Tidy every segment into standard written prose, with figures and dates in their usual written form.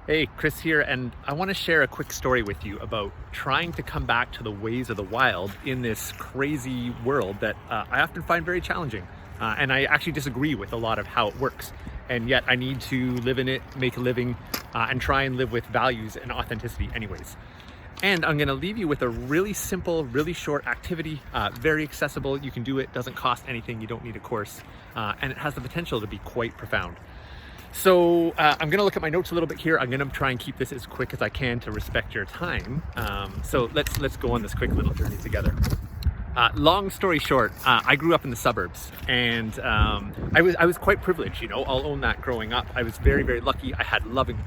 Hey, Chris here, and I want to share a quick story with you about trying to come back to the ways of the wild in this crazy world that I often find very challenging. And I actually disagree with a lot of how it works. And yet I need to live in it, make a living, and try and live with values and authenticity anyways. And I'm going to leave you with a really simple, really short activity, very accessible. You can do it, doesn't cost anything, you don't need a course, and it has the potential to be quite profound. So I'm going to look at my notes a little bit here. I'm going to try and keep this as quick as I can to respect your time. So let's go on this quick little journey together. Long story short, I grew up in the suburbs, and I was quite privileged. You know, I'll own that. Growing up, I was very, very lucky. I had loving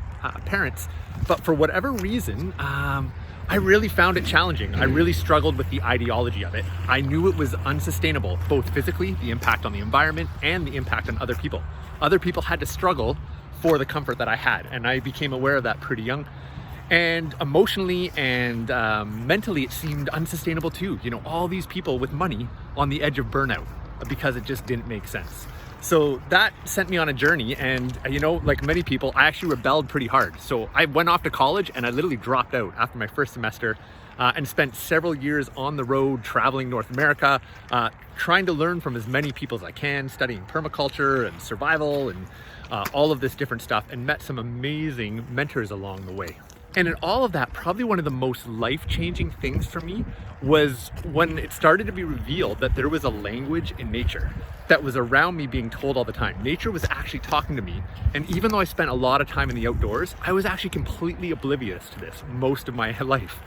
parents, but for whatever reason, I really found it challenging. I really struggled with the ideology of it. I knew it was unsustainable, both physically, the impact on the environment, and the impact on other people. Other people had to struggle for the comfort that I had, and I became aware of that pretty young. And emotionally and mentally, it seemed unsustainable too. You know, all these people with money on the edge of burnout because it just didn't make sense. So that sent me on a journey, and you know, like many people, I actually rebelled pretty hard. So I went off to college and I literally dropped out after my first semester and spent several years on the road traveling North America, trying to learn from as many people as I can, studying permaculture and survival and all of this different stuff, and met some amazing mentors along the way. And in all of that, probably one of the most life-changing things for me was when it started to be revealed that there was a language in nature that was around me being told all the time. Nature was actually talking to me. And even though I spent a lot of time in the outdoors, I was actually completely oblivious to this most of my life.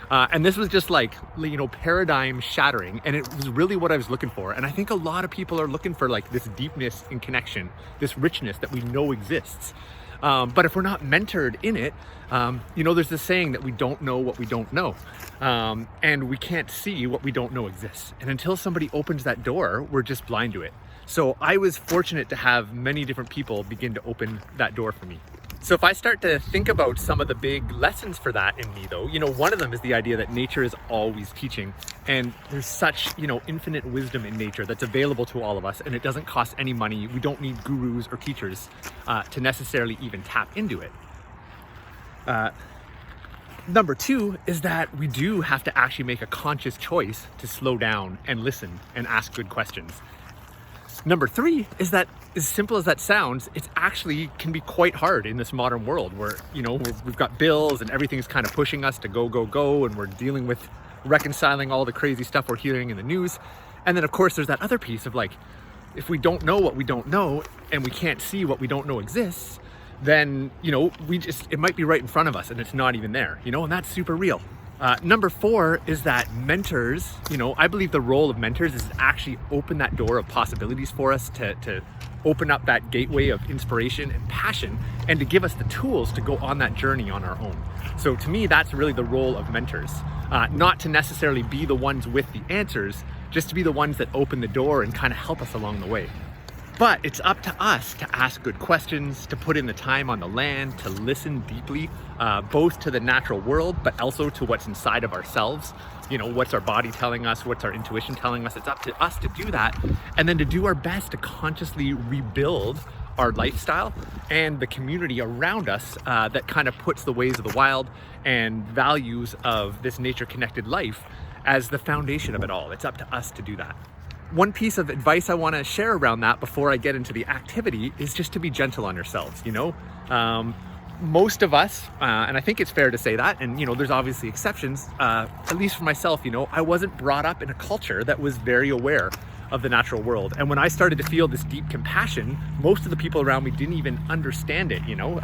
And this was just like, you know, paradigm shattering. And it was really what I was looking for. And I think a lot of people are looking for like this deepness in connection, this richness that we know exists. But if we're not mentored in it, you know, there's this saying that we don't know what we don't know. And we can't see what we don't know exists. And until somebody opens that door, we're just blind to it. So I was fortunate to have many different people begin to open that door for me. So if I start to think about some of the big lessons for that in me though, you know, one of them is the idea that nature is always teaching, and there's such, you know, infinite wisdom in nature that's available to all of us, and it doesn't cost any money. We don't need gurus or teachers to necessarily even tap into it. Number two is that we do have to actually make a conscious choice to slow down and listen and ask good questions. Number three is that, as simple as that sounds, it actually can be quite hard in this modern world where, you know, we've got bills and everything's kind of pushing us to go, and we're dealing with reconciling all the crazy stuff we're hearing in the news. And then of course there's that other piece of like, if we don't know what we don't know and we can't see what we don't know exists, then, you know, it might be right in front of us and it's not even there, you know, and that's super real. Number four is that mentors, you know, I believe the role of mentors is to actually open that door of possibilities for us, to open up that gateway of inspiration and passion, and to give us the tools to go on that journey on our own. So to me, that's really the role of mentors, not to necessarily be the ones with the answers, just to be the ones that open the door and kind of help us along the way. But it's up to us to ask good questions, to put in the time on the land, to listen deeply, both to the natural world, but also to what's inside of ourselves. You know, what's our body telling us? What's our intuition telling us? It's up to us to do that, and then to do our best to consciously rebuild our lifestyle and the community around us that kind of puts the ways of the wild and values of this nature-connected life as the foundation of it all. It's up to us to do that. One piece of advice I want to share around that before I get into the activity is just to be gentle on yourselves. You know, most of us, and I think it's fair to say that, and you know, there's obviously exceptions, at least for myself, you know, I wasn't brought up in a culture that was very aware of the natural world. And when I started to feel this deep compassion, most of the people around me didn't even understand it. You know,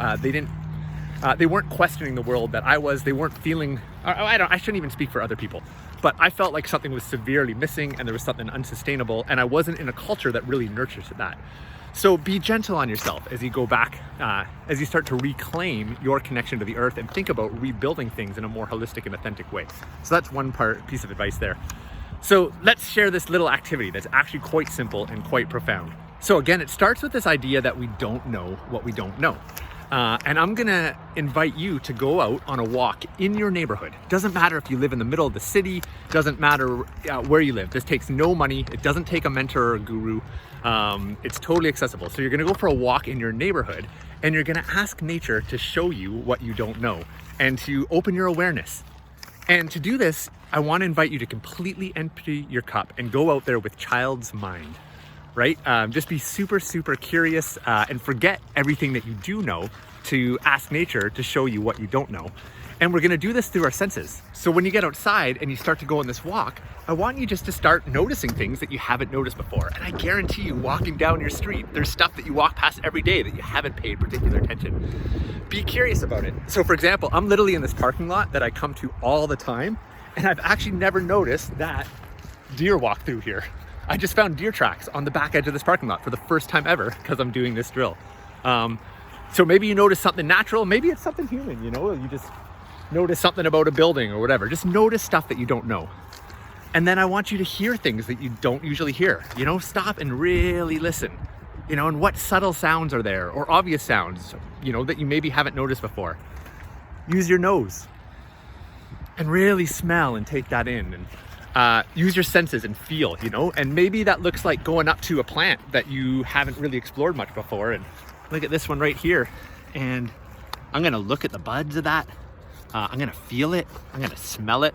they weren't questioning the world that I was. They weren't feeling, I shouldn't even speak for other people, but I felt like something was severely missing and there was something unsustainable, and I wasn't in a culture that really nurtures that. So be gentle on yourself as you go back, as you start to reclaim your connection to the earth and think about rebuilding things in a more holistic and authentic way. So that's one piece of advice there. So let's share this little activity that's actually quite simple and quite profound. So again, it starts with this idea that we don't know what we don't know. And I'm gonna invite you to go out on a walk in your neighborhood. Doesn't matter if you live in the middle of the city, doesn't matter where you live. This takes no money. It doesn't take a mentor or a guru. It's totally accessible. So you're gonna go for a walk in your neighborhood, and you're gonna ask nature to show you what you don't know and to open your awareness. And to do this, I want to invite you to completely empty your cup and go out there with child's mind, right? Just be super, super curious and forget everything that you do know to ask nature to show you what you don't know. And we're gonna do this through our senses. So when you get outside and you start to go on this walk, I want you just to start noticing things that you haven't noticed before. And I guarantee you, walking down your street, there's stuff that you walk past every day that you haven't paid particular attention. Be curious about it. So for example, I'm literally in this parking lot that I come to all the time, and I've actually never noticed that deer walk through here. I just found deer tracks on the back edge of this parking lot for the first time ever because I'm doing this drill. So maybe you notice something natural, maybe it's something human, you know, you just notice something about a building or whatever. Just notice stuff that you don't know. And then I want you to hear things that you don't usually hear. You know, stop and really listen. You know, and what subtle sounds are there, or obvious sounds, you know, that you maybe haven't noticed before. Use your nose and really smell and take that in, and use your senses and feel, you know, and maybe that looks like going up to a plant that you haven't really explored much before. And look at this one right here. And I'm gonna look at the buds of that. I'm gonna feel it, I'm gonna smell it,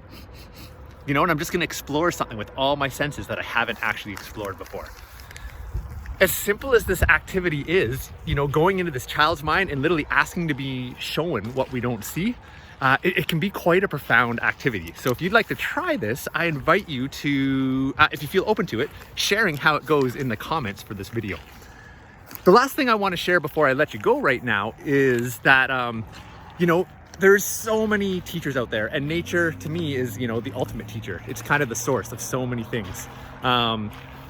you know, and I'm just gonna explore something with all my senses that I haven't actually explored before. As simple as this activity is, you know, going into this child's mind and literally asking to be shown what we don't see, it can be quite a profound activity. So if you'd like to try this, I invite you to, if you feel open to it, sharing how it goes in the comments for this video. The last thing I want to share before I let you go right now is that, you know, there's so many teachers out there, and nature to me is, you know, the ultimate teacher. It's kind of the source of so many things.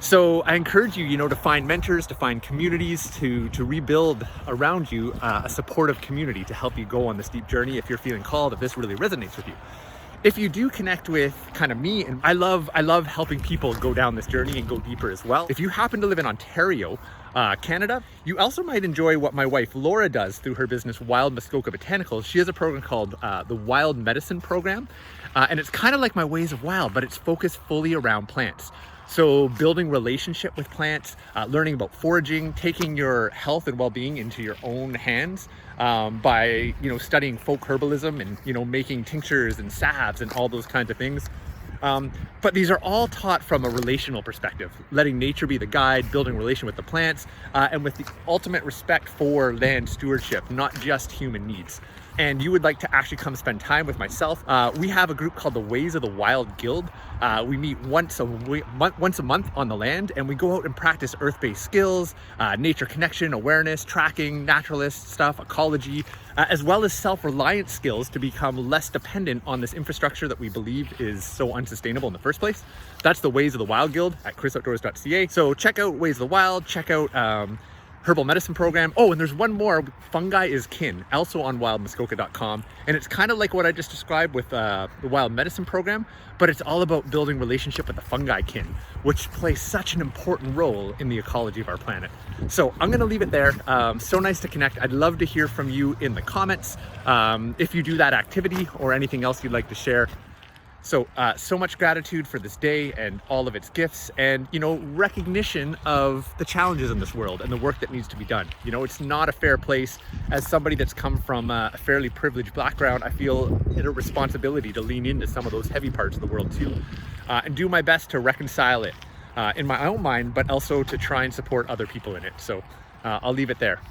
So I encourage you, you know, to find mentors, to find communities, to rebuild around you a supportive community to help you go on this deep journey if you're feeling called, if this really resonates with you. If you do connect with kind of me, and I love helping people go down this journey and go deeper as well. If you happen to live in Ontario, Canada, you also might enjoy what my wife Laura does through her business Wild Muskoka Botanicals. She has a program called the Wild Medicine Program, and it's kind of like my Ways of Wild, but it's focused fully around plants. So building relationship with plants, learning about foraging, taking your health and well-being into your own hands by, you know, studying folk herbalism and, you know, making tinctures and salves and all those kinds of things. But these are all taught from a relational perspective, letting nature be the guide, building relation with the plants, and with the ultimate respect for land stewardship, not just human needs. And you would like to actually come spend time with myself, we have a group called the Ways of the Wild Guild. We meet once a month on the land, and we go out and practice earth-based skills, nature connection, awareness, tracking, naturalist stuff, ecology, as well as self-reliance skills to become less dependent on this infrastructure that we believe is so unsustainable in the first place. That's the Ways of the Wild Guild at chrisoutdoors.ca. So check out Ways of the Wild, check out Herbal Medicine Program. Oh, and there's one more, Fungi is Kin, also on wildmuskoka.com. And it's kind of like what I just described with the Wild Medicine Program, but it's all about building relationship with the fungi kin, which plays such an important role in the ecology of our planet. So I'm gonna leave it there. So nice to connect. I'd love to hear from you in the comments if you do that activity or anything else you'd like to share. So, so much gratitude for this day and all of its gifts, and, you know, recognition of the challenges in this world and the work that needs to be done. You know, it's not a fair place. As somebody that's come from a fairly privileged background, I feel it a responsibility to lean into some of those heavy parts of the world too, and do my best to reconcile it in my own mind, but also to try and support other people in it. So I'll leave it there.